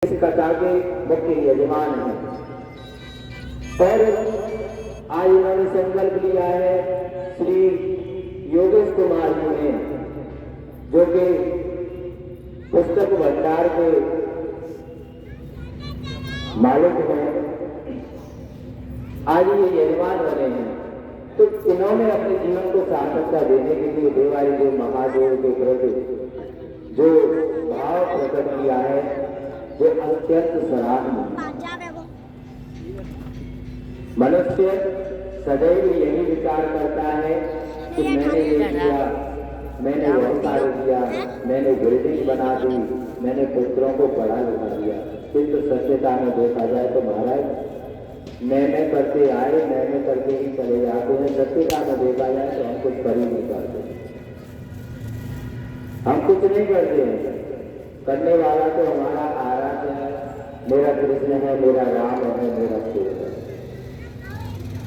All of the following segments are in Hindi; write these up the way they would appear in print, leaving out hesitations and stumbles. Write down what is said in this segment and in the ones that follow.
इस कथा के मुख्य यजमान हैं और आज उन्होंने संकल्प लिया है श्री योगेश कुमार जी ने, जो कि पुस्तक भंडार के मालिक हैं। आज ये यजमान बने हैं, तो इन्होंने अपने जीवन को सार्थकता देने के लिए देवारी देव महादेव के प्रति जो भाव प्रकट किया है वो अत्यंत सराहनीय। मनुष्य सदैव यही विचार करता है कि मैंने ये किया, मैंने वह कार्य किया, मैंने बिल्डिंग बना दी, मैंने पुत्रों को पढ़ा लिखा दिया। किंतु सत्यता में देखा जाए तो महाराज मैं करते आए, मैं करके ही चले जाते हैं। सत्यता में देखा जाए तो हम कुछ कर ही नहीं पाते, हम कुछ नहीं करते हैं। करने वाला तो हमारा आराध्य है, मेरा कृष्ण है, मेरा राम है, मेरा शिव है।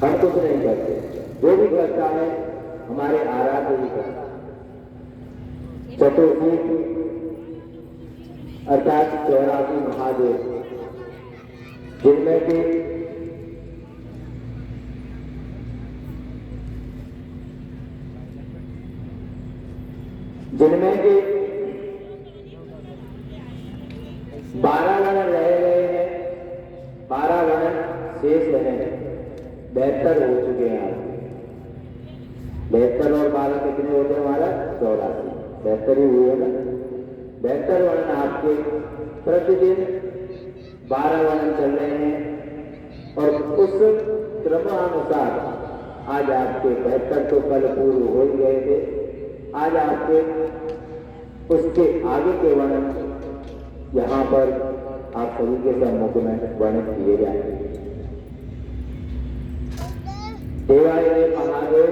हम कुछ नहीं करते, जो भी करता है हमारे आराध्य ही करता है। चतुर्भुज अर्थात 84 महादेव, जिनमें के जिनमें के 12 वर्णन रह गए हैं, 12 वर्णन शेष हैं, 72 हो चुके हैं। 72 और 12 कितने होते हैं हमारा? 84, 72 ही हुए ना। 72 वर्णन आपके प्रतिदिन 12 वर्णन चल रहे हैं और उस क्रमानुसार आज आपके 72 तो कल पूर्व हो ही गए थे। आज आपके उसके आगे के वर्णन यहाँ पर आप सभी के सम्मुख में वर्णन किए जाएंगे। देवारी देव महादेव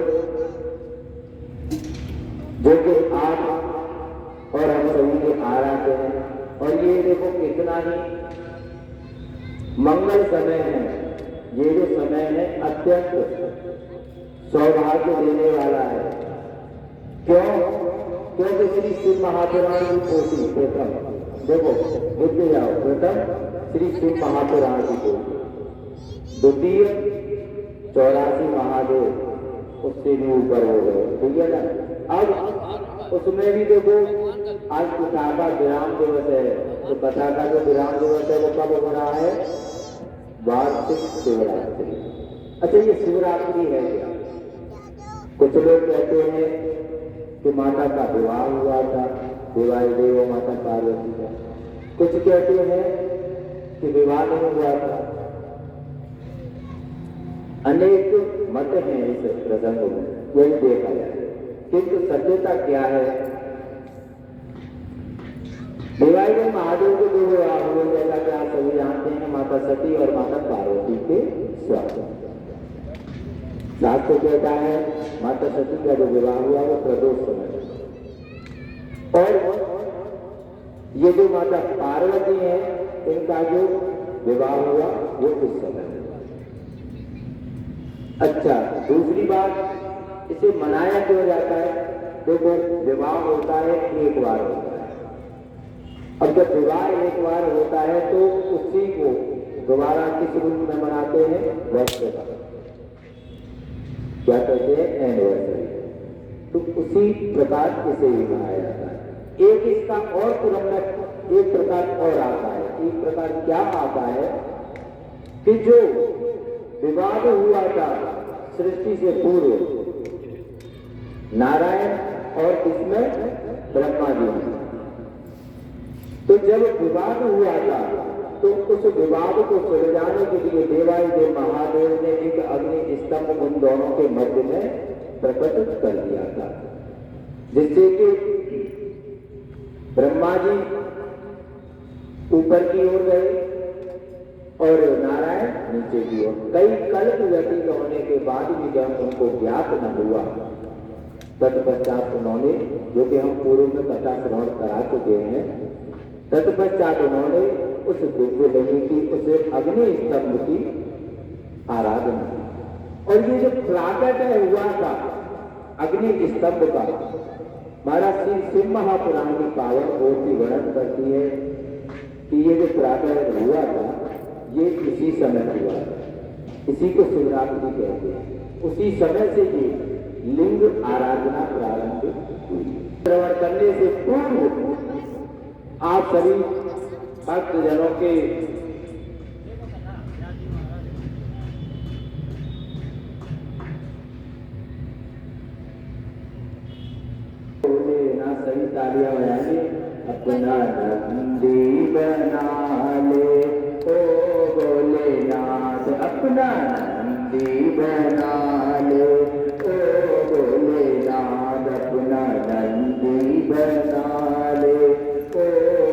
जो कि आप और हम सभी के आराध्य हैं, और ये देखो कितना ही मंगल समय है। ये जो समय है अत्यंत सौभाग्य देने वाला है। क्यों? क्योंकि श्री शिव महापुराण की पोथी प्रथम देखो बुद्ध जाओ, प्रथम श्री शिव महापुराण की पोथी, द्वितीय 84 महादेव उससे भी ऊपर हो गए, ठीक है ना। अब उसमें भी देखो आज कथा का विराम दिवस है, तो कथा का जो विराम दिवस है वो कब हो रहा है? वार्षिक शिवरात्रि। अच्छा, ये शिवरात्रि है क्या? कुछ लोग कहते हैं कि माता का विवाह हुआ था, देवारी देव माता पार्वती का। कुछ कहते हैं कि विवाह नहीं हुआ था। अनेक मत हैं इस प्रसंग में, यही देखा जाए। किंतु सत्यता क्या है? देवारी देव महादेव के दो विवाह हुए, जैसा कि आप सभी जानते हैं, माता सती और माता पार्वती के स्वामी। शास्त्र कहता है माता सती का जो विवाह हुआ वो प्रदोष समय, और ये जो माता पार्वती है इनका जो विवाह हुआ वो इस समय। अच्छा, दूसरी बात, इसे मनाया क्यों जाता है? देखो विवाह होता है एक बार होता है। अब जब विवाह एक बार होता है तो उसी को दोबारा किस रूप में मनाते हैं? वर्ष का, क्या कहते हैं? एनिवर्सरी। तो उसी प्रकार इसे भी मनाया जाता है। एक इसका और पुराना एक प्रकार और आता है। एक प्रकार क्या आता है कि जो विवाद हुआ था सृष्टि से पूर्व नारायण और इसमें ब्रह्मा जी, तो जब विवाद हुआ था तो उस विवाद को सुलझाने के लिए देवारी देव महादेव ने एक अग्नि स्तंभ उन दोनों के मध्य में प्रकट कर दिया था, जिससे कि ब्रह्मा जी ऊपर की ओर गए और नारायण नीचे की ओर। कई कल्प व्यतीत होने के बाद भी जब उनको ज्ञात न हुआ, तत्पश्चात उन्होंने, जो कि हम पूर्व में कथा श्रवण करा चुके हैं, तत्पश्चात उन्होंने उस दिव्य लिंग की, उस अग्नि स्तंभ की आराधना की। और ये जो प्राकट्य हुआ था अग्नि स्तंभ का, महाराज श्री शिव महापुराण की पावन पोथी वर्णन करती है कि ये जो प्राकरण हुआ था ये इसी समय हुआ था, इसी को शिवरात्रि कहते हैं। उसी समय से ये लिंग आराधना प्रारंभ हुई। श्रवण करने से पूर्व आप सभी भक्तजनों के सभी तालियां बजाएंगे। अपना नंदी बना ले ओ भोलेनाथ, अपना नंदी बना ले ओ भोलेनाथ, अपना नंदी बना ले ओ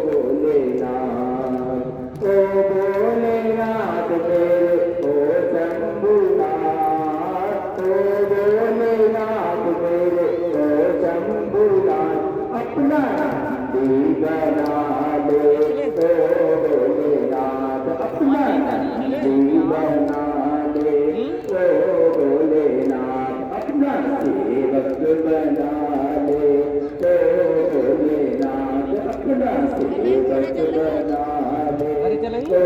भोलेनाथ, ओ भोलेनाथ मेरे ओ शंभुनाथ, ओ भोलेनाथ मेरे ओ शंभुनाथ, अपना नंदी बना ले ओ भोलेनाथ, अपना नंदी बना ले ओ भोलेनाथ, अपना सेवक बना ले ओ भोलेनाथ, अपना सेवक बना ले ओ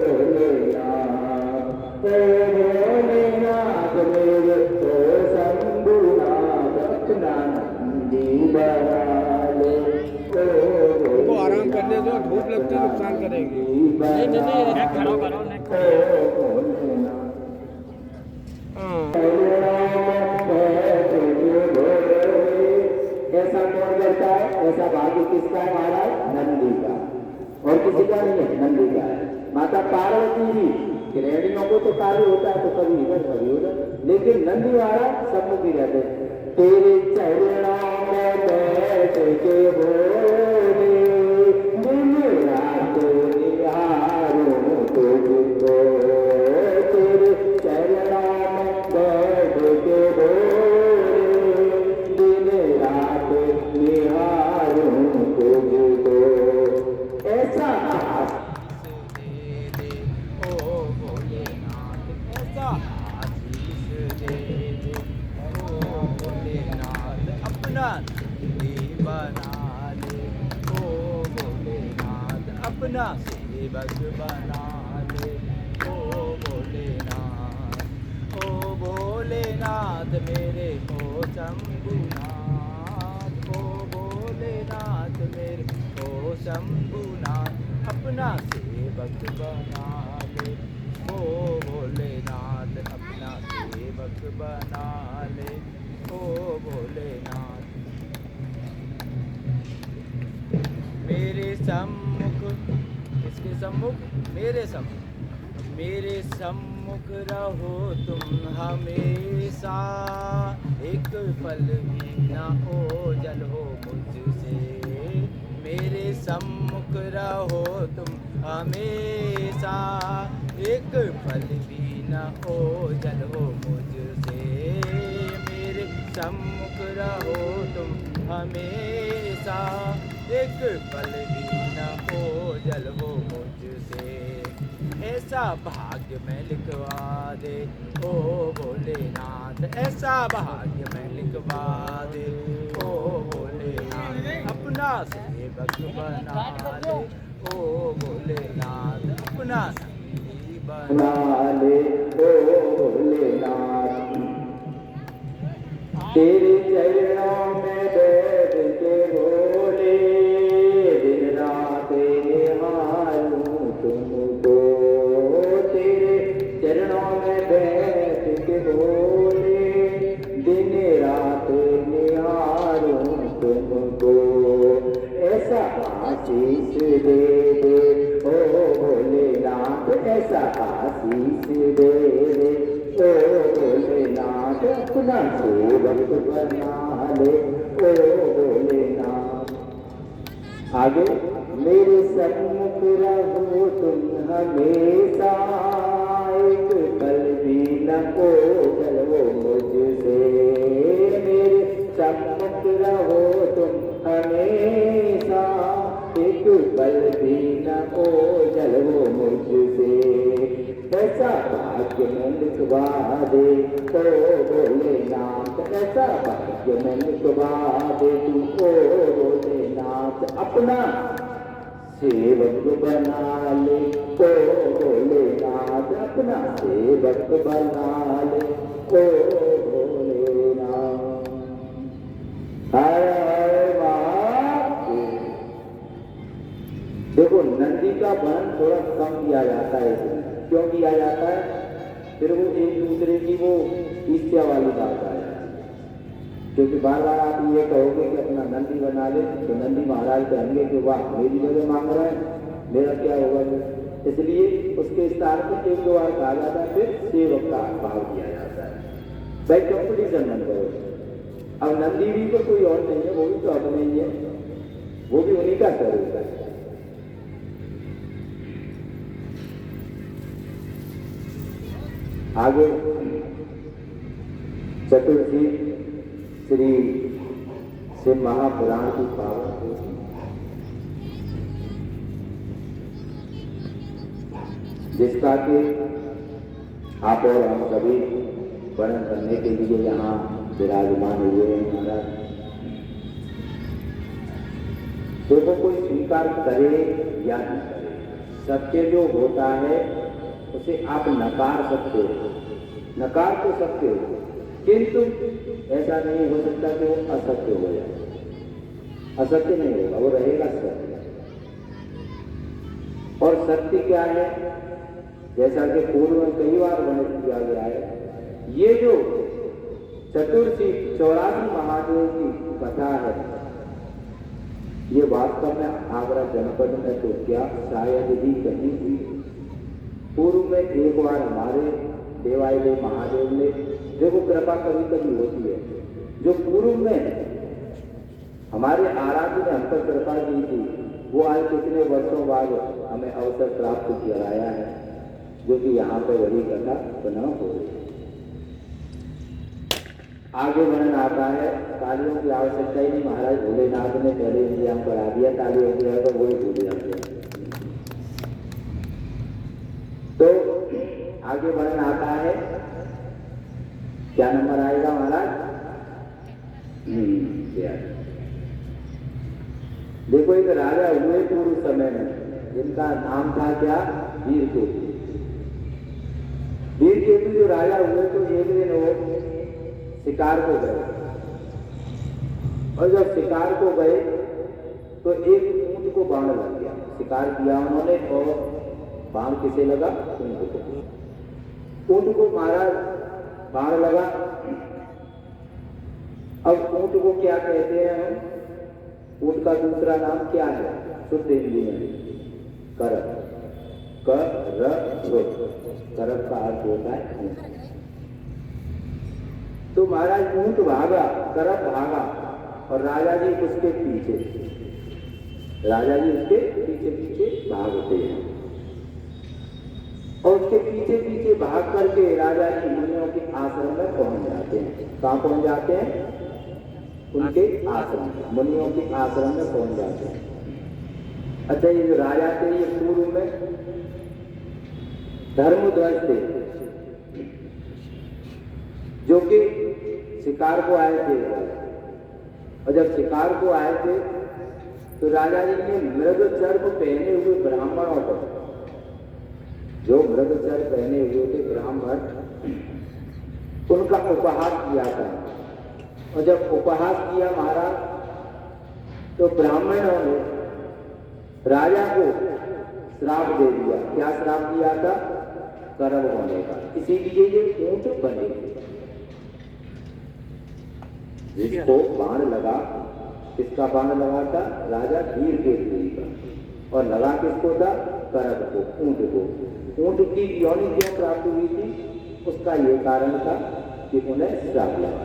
भोलेनाथ, ओ भोलेनाथ मेरे ओ शंभुनाथ, अपना नंदी बना ले ओ वो आराम करने दो, धूप लगती है नुकसान करेगी। खड़ा करो ऐसा कौन करता है? ऐसा भाग्य किसका है महाराज? नंदी का, और किसी का नहीं है, नंदी का है। माता पार्वती जी गृहिणियों को तो कार्य होता है तो कभी इधर कभी उधर, लेकिन नंदी महाराज सम्मुख ही रहते। तेरे चरणों में बैठ के बोले दिन रात निहारूं तुझको, तेरे चरणों में बैठ के बोले दिन रात निहारूं तुझको। ऐसा ओ भोलेनाथ, ऐसा आशीष दे दे ओ भोलेनाथ, अपना नंदी बना ले ओ भोलेनाथ, अपना सेवक बना ले ओ भोलेनाथ, ओ भोलेनाथ मेरे ओ शंभुनाथ, ओ भोलेनाथ मेरे ओ शंभुनाथ, अपना सेवक बना ले ओ भोलेनाथ, अपना सेवक बना ले ओ भोलेनाथ। मेरे सम्मुख, इसके सम्मुख, मेरे सम्मुख, मेरे सम्मुख रहो तुम हमेशा, एक पल भी ना ओझल हो मुझसे, मेरे सम्मुख रहो तुम हमेशा, एक पल भी न ओझल हो मुझसे, मेरे सम्मुख रहो तुम हमेशा, एक पल भी न ओझल हो मुझसे। ऐसा भाग्य में लिखवा दे ओ भोलेनाथ, ऐसा भाग्य में लिखवा दे ओ भोलेनाथ, अपना सेवक बना ले ओ भोलेनाथ, अपना नंदी बना ले ओ भोलेनाथ। तेरे चरणों में बैठ के भोले दिन रात निहारूं तुमको, तेरे चरणों में बैठ के भोले दिन रात निहारूं तुमको। ऐसा आशीष दे दे ओ भोलेनाथ, ऐसा आशीष दे दे ओ भोलेनाथ, अपना सेवक बना ले ओ भोलेनाथ। आगे मेरे सम्मुख रहो तुम हमेशा, एक पल भी न ओझल हो मुझसे, मेरे सम्मुख रहो तुम हमेशा, एक पल भी न ओझल हो मुझसे। ऐसा भाग्य में लिखवा दे ओ भोलेनाथ, ऐसा भाग्य में लिखवा दे तू ओ भोलेनाथ, अपना सेवक बना ले ओ भोलेनाथ, अपना सेवक बना ले ओ भोलेनाथ। हर हर महादेव। देखो नंदी का वर्णन थोड़ा कम किया जाता है इसमें। क्यों किया जाता है? फिर वो एक दूसरे की वो ईर्ष्या वाली बात आ जाती है। क्योंकि बार बार आप ये कहोगे कि अपना नंदी बना ले, तो नंदी महाराज कहेंगे कि वाह मेरी जगह मांग रहे हैं, मेरा क्या होगा। इसलिए उसके स्थान पर एक दो बार कहा जाता है, फिर सेवक का भाव किया जाता है। भाई कंपटीशन बन गए। अब नंदी भी तो कोई और नहीं है, वो भी तो अपने ही है, वो भी उन्हीं का स्वरूप है। आगे चतुर्थी श्री शिव महापुराण की पावन पोथी, जिसका कि आप और हम सभी वर्णन करने के लिए यहाँ विराजमान हुए हैं महाराज। देखो कोई स्वीकार करे या नहीं करे, सत्य जो होता है उसे आप नकार सकते हो, नकार तो सकते हो, किंतु ऐसा नहीं हो सकता कि वो असत्य हो जाए। असत्य नहीं होगा, वो रहेगा सत्य। और सत्य क्या है? जैसा कि पूर्व में कई बार वर्णन किया गया है, ये जो चतुर्थी 84 महादेव की कथा है, ये वास्तव में आगरा जनपद में तो क्या शायद ही कहीं हुई। पूर्व में एक बार हमारे देवालय महादेव ने, देखो कृपा कभी कभी होती है, जो पूर्व में हमारे आराध्य ने हम पर कृपा की थी, वो आज कितने वर्षों बाद हमें अवसर प्राप्त कराया है, जो कि यहाँ पर वही कथा पुनः हो रही है। आगे वर्णन आता है, तालियों की आवश्यकता ही नहीं, महाराज भोलेनाथ ने पहले इंतजाम करा दिया, तालियों की है तो वही भूल जाते हैं। तो आगे वर्णन आता है, क्या नंबर आएगा महाराज? देखो एक राजा हुए पूर्व समय में, जिनका नाम था क्या? वीरकेतु। वीरकेतु जो राजा हुए तो एक दिन वो शिकार को गए, और जब शिकार को गए तो एक ऊंट को बाण लग गया। शिकार किया उन्होंने और बाण किसे लगा? ऊंट को। ऊंट को मारा, बाण लगा। अब ऊंट को क्या कहते हैं हम? ऊंट का दूसरा नाम क्या है शुद्ध हिंदी में? करप। करप का अर्थ होता है ऊंट। तो महाराज ऊंट भागा, करप भागा, और राजा जी उसके पीछे, राजा जी उसके पीछे पीछे भागते हैं, और उसके पीछे पीछे भाग करके राजा जी मुनियों के आश्रम में पहुंच जाते हैं। कहाँ पहुंच जाते हैं? उनके आश्रम, मुनियों के आश्रम में पहुंच जाते हैं। अच्छा, ये जो राजा थे ये पूर्व में धर्मध्वज थे, जो कि शिकार को आए थे। और जब शिकार को आए थे तो राजा जी ने मृग चर्म पहने हुए ब्राह्मणों को, जो मृग चर्म पहने हुए थे ब्राह्मण, उनका उपहास किया था। और जब उपहास किया महाराज, तो ब्राह्मणों ने राजा को श्राप दे दिया। क्या श्राप दिया था? गर्भ होने का। इसीलिए ये ऊंट बने। जिसको बाण लगा, किसका बाण लगा था? राजा वीरकेतु का। और लगा किसको था? करब को, ऊंट को। ऊंट की योनि क्यों प्राप्त हुई थी? उसका ये कारण था कि उन्हें श्राप लगा।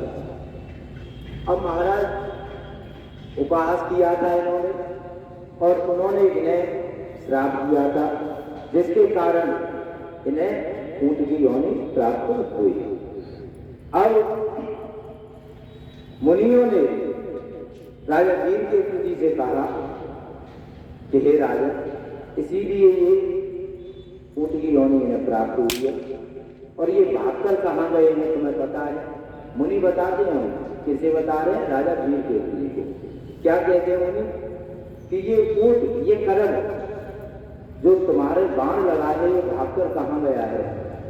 अब महाराज उपहास किया था इन्होंने, और उन्होंने इन्हें श्राप दिया था, जिसके कारण इन्हें ऊंट की योनि प्राप्त हुई। अब मुनियों ने राजा वीरकेतु जी से कहा कि हे राजा, इसीलिए ये ऊंट की योनि इन्हें प्राप्त हुई है। और ये भागकर कहाँ गए हैं तुम्हें पता है? मुनि बताते हैं। किसे बता रहे हैं? राजा वीरकेतु जी को। क्या कहते हैं मुनि? कि ये ऊंट, ये करम जो तुम्हारे बाण लगाने ये भागकर कहाँ गया है।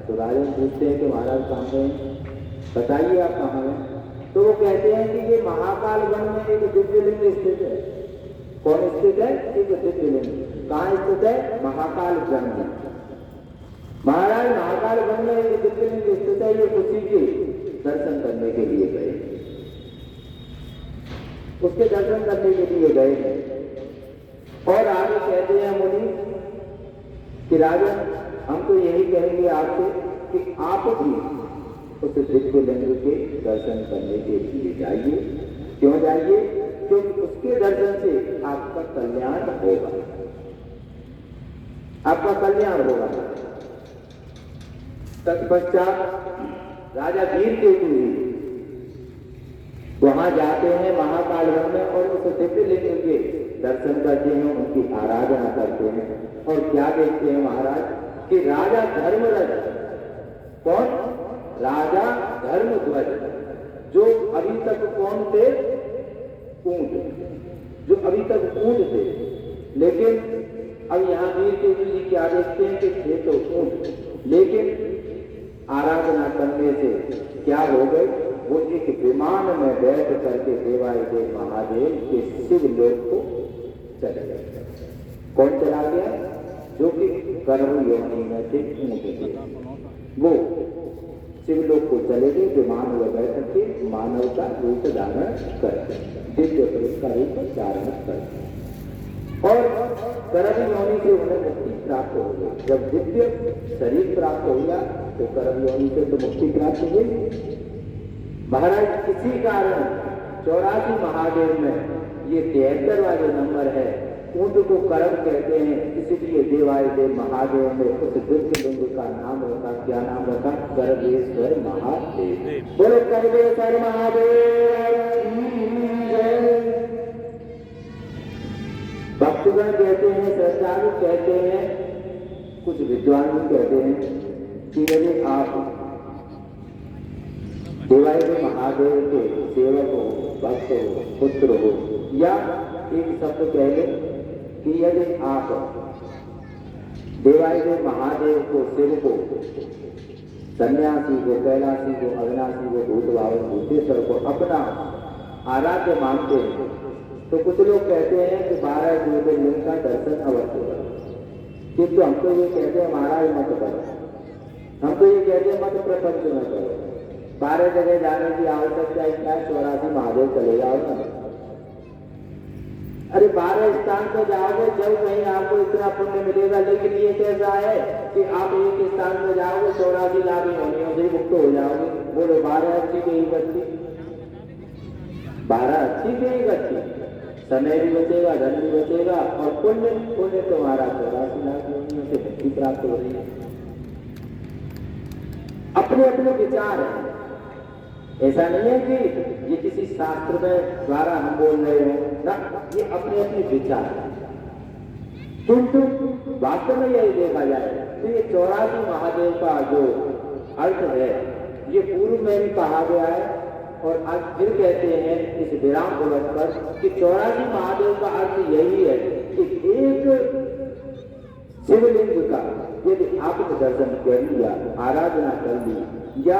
तो राजा पूछते हैं कि महाराज कहाँ गए, बताइए आप कहाँ गए। तो वो कहते हैं कि ये महाकाल वन में एक दिव्य लिंग स्थित है। कौन स्थित है? एक दिव्य लिंग। कहाँ स्थित है? महाकाल वन में। महाराज महाकाल वन में एक दिव्य लिंग स्थित है, ये उसी के दर्शन करने के लिए गए, उसके दर्शन करने के लिए गए हैं। और आगे कहते हैं मुनि कि राजा हम तो यही कहेंगे आपसे कि आप भी उस दिव्य लिंग के दर्शन करने के लिए जाइए। क्यों जाइए? क्योंकि उसके दर्शन से आपका कल्याण होगा, आपका कल्याण होगा। तत्पश्चात राजा वीरकेतु वहां जाते हैं महाकाल वन में और उस दिव्य लिंग के दर्शन करते हैं, उनकी आराधना करते हैं। और क्या देखते हैं महाराज कि राजा धर्मरथ, कौन? राजा धर्मध्वज, जो अभी तक कौन थे? ऊंट, जो अभी तक ऊंट थे। लेकिन अब यहाँ वीरकेतु जी क्या देखते हैं कि थे तो ऊंट, लेकिन आराधना करने से क्या हो गए? वो एक विमान में बैठ करके देवादिदेव महादेव के शिव लोक को चले गए। कौन चला गया? जो कि गर्भ योनि में थे, ऊंट थे, वो शिवलोक को चले गए विमान में बैठ के मानव का रूप धारण कर, दिव्य पुरुष का रूप धारण कर। और गर्भ योनि से उन्हें मुक्ति प्राप्त हो गई। जब दिव्य शरीर प्राप्त हो गया तो गर्भ योनि से तो मुक्ति प्राप्त हुई। महाराज इसी कारण 84 महादेव में ये 73 वाले नंबर है, ऊंट को करम कहते हैं, इसलिए देवादिदेव महादेव ने उस दिव्य लिंग का नाम रखा। क्या नाम रखा? गर्भेश्वर महादेव। बोले गर्भेश्वर महादेव। भक्तगण कहते हैं, श्रद्धालु कहते हैं, कुछ विद्वान भी कहते हैं कि यदि आप देवादिदेव महादेव के सेवक हो, भक्त हो, पुत्र हो, या एक शब्द कह ले कि यदि आप देवादिदेव महादेव को, शिव को, सन्यासी को, कैलाशी को, अविनाशी को, भूत भावन भूतेश्वर को अपना आराध्य मानते हैं, तो कुछ लोग कहते हैं कि 12 ज्योतिर्लिंग का दर्शन अवश्य करो। किंतु हम तो ये कहते हैं महाराज मत करो, हम तो ये कहते हैं मत प्रपंच न करो। 12 जगह जाने की आवश्यकता क्या है? 84 महादेव चले जाओ ना। अरे 12 स्थान पर जाओगे, जब कहीं आपको इतना पुण्य मिलेगा। लेकिन ये कैसा है कि आप एक स्थान पर जाओगे 84 लाख योनियों से मुक्त हो जाओगे। बोलो 12 अच्छी के ही बच्ची, 12 अच्छी के ही बच्ची, समय भी बचेगा, धन भी बचेगा और पुण्य तुम्हारा 84 लाख योनियों से मुक्ति प्राप्त हो रही है। अपने अपने विचार है, ऐसा नहीं है कि ये किसी शास्त्र में द्वारा हम बोल रहे हो ना, ये अपने अपने विचार है। किंतु वास्तव में यही देखा जाए तो ये 84 महादेव का जो अर्थ है ये पूर्व में भी कहा गया है और आज फिर कहते हैं इस विराम दिवस पर कि 84 महादेव का अर्थ यही है कि एक शिवलिंग का यदि आपने दर्शन कर लिया, आराधना कर ली, या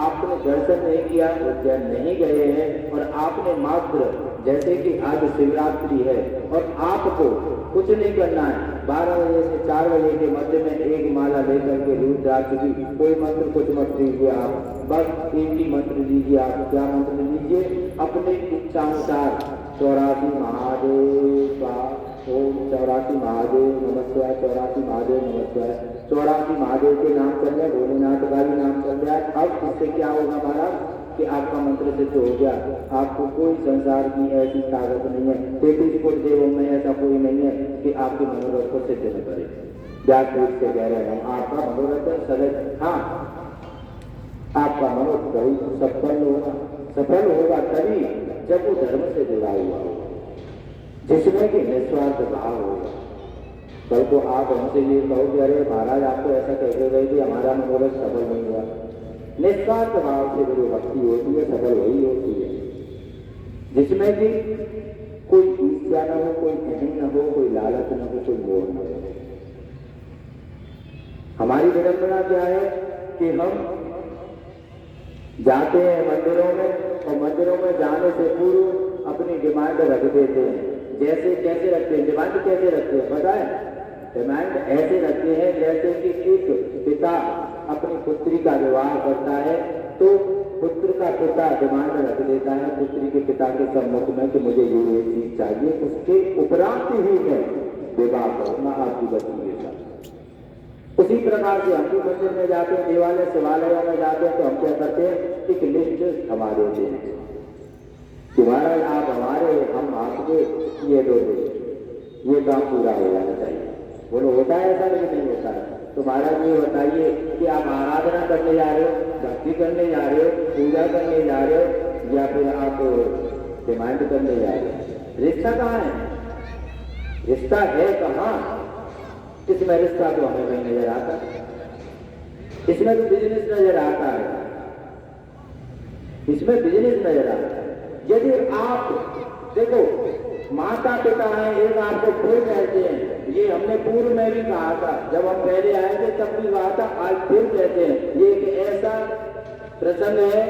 आपने दर्शन नहीं किया, उज्जैन नहीं गए हैं और आपने मात्र, जैसे कि आज शिवरात्रि है और आपको कुछ नहीं करना है, 12 बजे से 4 बजे के मध्य में एक माला लेकर के रुद्राक्ष की, कोई मंत्र कुछ मत लीजिए आप, बस एक ही मंत्र लीजिए आप। क्या मंत्र लीजिए? अपने इच्छानुसार 84 महादेव का ओम 84 महादेव नमस्कार, 84 महादेव नमस्कार, 84 महादेव के नाम चल रहे, भोलेनाथ का भी नाम चल रहा है। अब इससे क्या होगा महाराज कि आपका मंत्र सिद्ध हो गया। आपको कोई संसार की ऐसी ताकत नहीं है, 33 कोटि देवों में ऐसा कोई नहीं है कि आपके मनोरथ को सिद्ध न करे। व्यासपीठ से कह रहे हैं आपका मनोरथ सदैव, हाँ आपका मनोरथ सफल होगा तभी जब वो धर्म से जुड़ा हुआ होगा, जिसमें कि निस्वार्थ भाव होगा। कल को आप हमसे ये कहो कि अरे महाराज आपको ऐसा कहते गए कि हमारा मनोरथ सफल नहीं हुआ। निस्वार्थ भाव से जो भक्ति होती है सफल वही होती है, जिसमें कि कोई ईर्ष्या न हो, कोई अहम न हो, कोई लालच न हो, कोई मोह न हो। हमारी विडंबना क्या है कि हम जाते हैं मंदिरों में और मंदिरों में जाने से पूर्व अपनी डिमांड रख देते हैं। जैसे कैसे रखते हैं डिमांड, कैसे रखते हैं बताएं? डिमांड ऐसे रखते हैं जैसे कि एक पिता अपनी पुत्री का विवाह करता है तो पुत्र का पिता डिमांड रख देता है पुत्री के पिता के सम्मुख में कि मुझे ये चीज चाहिए, उसके उपरांत ही मैं विवाह करूंगा आपकी बच्ची के साथ। उसी प्रकार से हम भी मंदिर में जाते हैं, देवालय शिवालय में जाते हैं तो हम क्या करते हैं, एक लिस्ट थमा देते हैं कि महाराज आप हमारे, हम आपके, ये दो ये काम पूरा हो जाना चाहिए। बोलो होता है ऐसा? लेकिन नहीं होता है। तो महाराज ये बताइए कि आप आराधना करने जा रहे हो, भक्ति करने जा रहे हो, पूजा करने जा रहे हो, या फिर आप डिमांड करने जा रहे हो? रिश्ता कहाँ है? रिश्ता है कहाँ? इसमें रिश्ता तो हमें नहीं नजर आता, इसमें तो बिजनेस नजर आता है, इसमें बिजनेस नजर आता है। यदि आप देखो माता पिता हैं, एक आपको फिर कहते हैं, ये हमने पूर्व में भी कहा था, जब हम पहले आए थे तब भी कहा था, आज फिर कहते हैं। ये एक ऐसा प्रसंग है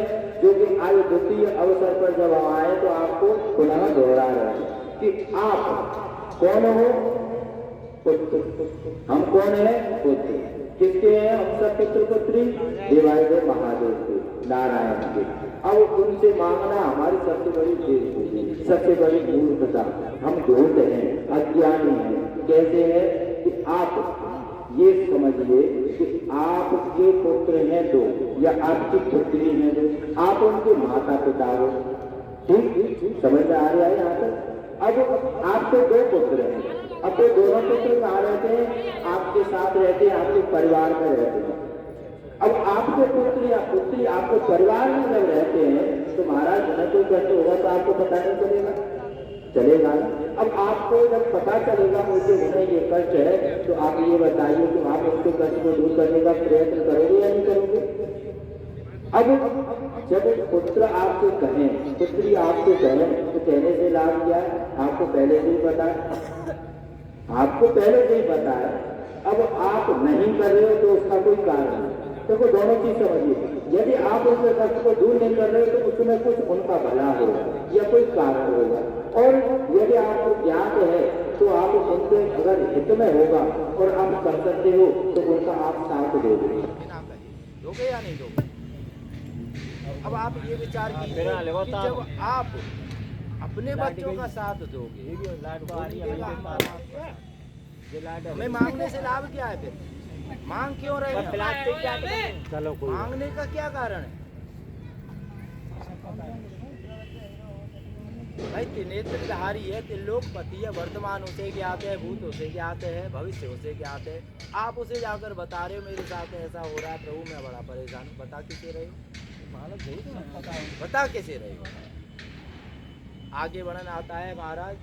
जो कि आज द्वितीय अवसर पर जब हम आए तो आपको पुनः दोहरा रहे हैं कि आप कौन हो? पुत्र। हम कौन है? पुत्र। किसके हैं? हम सब पुत्र पुत्री देवादेव महादेव के, नारायण के। अब उनसे मांगना हमारी सबसे बड़ी बेवकूफी, सबसे बड़ी मूर्खता। हम धूर्त हैं, अज्ञानी हैं। कैसे है कि आप ये समझिए कि आपके पुत्र हैं दो या आपकी पुत्री हैं दो, आप उनके माता पिता हो। ठीक समझ में आ रहा है यहाँ तक? अब आपके दो पुत्र हैं, अब तो दोनों पुत्र कहाँ रहते हैं? आपके साथ रहते हैं, आपके परिवार में रहते हैं। अब आपके पुत्र या पुत्री आपके परिवार में जब रहते हैं तो महाराज उन्हें कोई कष्ट होगा तो आपको पता नहीं चलेगा? चलेगा। अब आपको जब पता चलेगा मुझे उन्हें ये कष्ट है तो आप ये बताइए कि आप उनके कष्ट को दूर करने का प्रयत्न करोगे या नहीं करोगे? अब जब पुत्र आपसे कहें, पुत्री आपसे कहें, तो कहने से लाभ क्या है? आपको पहले से ही पता है, आपको पहले से ही पता है। अब आप नहीं कर रहे हो तो उसका कोई कारण है। देखो दोनों चीज समझिए, यदि आप उनके कष्ट को दूर नहीं कर रहे हो तो उसमें कुछ उनका भला होगा या कोई कारण होगा, और यदि आपको ज्ञात है तो आप उनके अगर हित में होगा और आप कर सकते हो तो उनका आप साथ दोगे या नहीं दोगे? अब आप ये विचार कीजिए कि जब आप अपने बच्चों का साथ दोगे, हमें मांगने से लाभ क्या है? फिर मांग क्यों रहे हैं? मांगने का क्या कारण है? भाई त्रिनेत्रधारी है, त्रिलोकपति है, वर्तमान उसे ज्ञात है, भूत उसे ज्ञात है, भविष्य उसे ज्ञात है। आप उसे जाकर बता रहे हो मेरे साथ ऐसा हो रहा है प्रभु, मैं बड़ा परेशान हूँ। बता किसे रहे हो? बता किसे रहे हो? आगे वर्णन आता है महाराज,